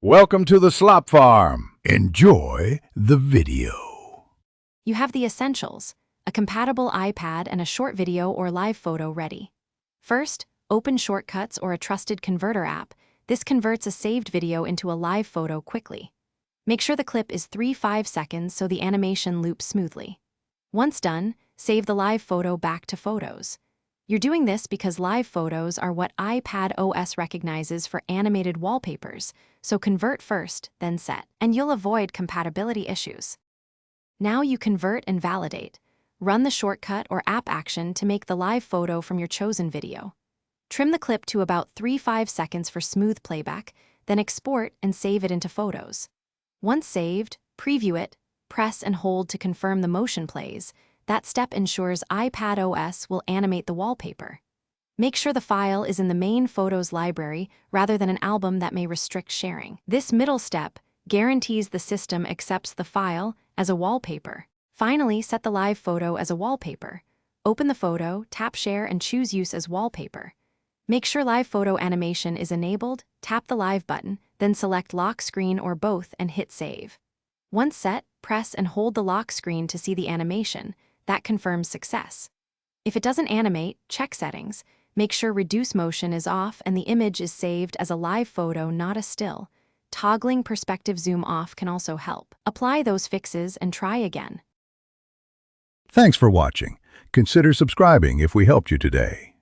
Welcome to the Slop Farm. Enjoy the video. You have the essentials: a compatible iPad and a short video or live photo ready. First, open Shortcuts or a trusted converter app. This converts a saved video into a live photo quickly. Make sure the clip is 3-5 seconds so the animation loops smoothly. Once done, save the live photo back to Photos. You're doing this because live photos are what iPad OS recognizes for animated wallpapers, so convert first, then set, and you'll avoid compatibility issues. Now you convert and validate. Run the shortcut or app action to make the live photo from your chosen video. Trim the clip to about 3-5 seconds for smooth playback, then export and save it into Photos. Once saved, preview it, press and hold to confirm the motion plays. That step ensures iPad OS will animate the wallpaper. Make sure the file is in the main Photos library rather than an album that may restrict sharing. This middle step guarantees the system accepts the file as a wallpaper. Finally, set the live photo as a wallpaper. Open the photo, tap Share, and choose Use as Wallpaper. Make sure live photo animation is enabled, tap the Live button, then select Lock Screen or both and hit Save. Once set, press and hold the lock screen to see the animation. That confirms success. If it doesn't animate, check Settings. Make sure Reduce Motion is off and the image is saved as a live photo, not a still. Toggling perspective zoom off can also help. Apply those fixes and try again. Thanks for watching. Consider subscribing if we helped you today.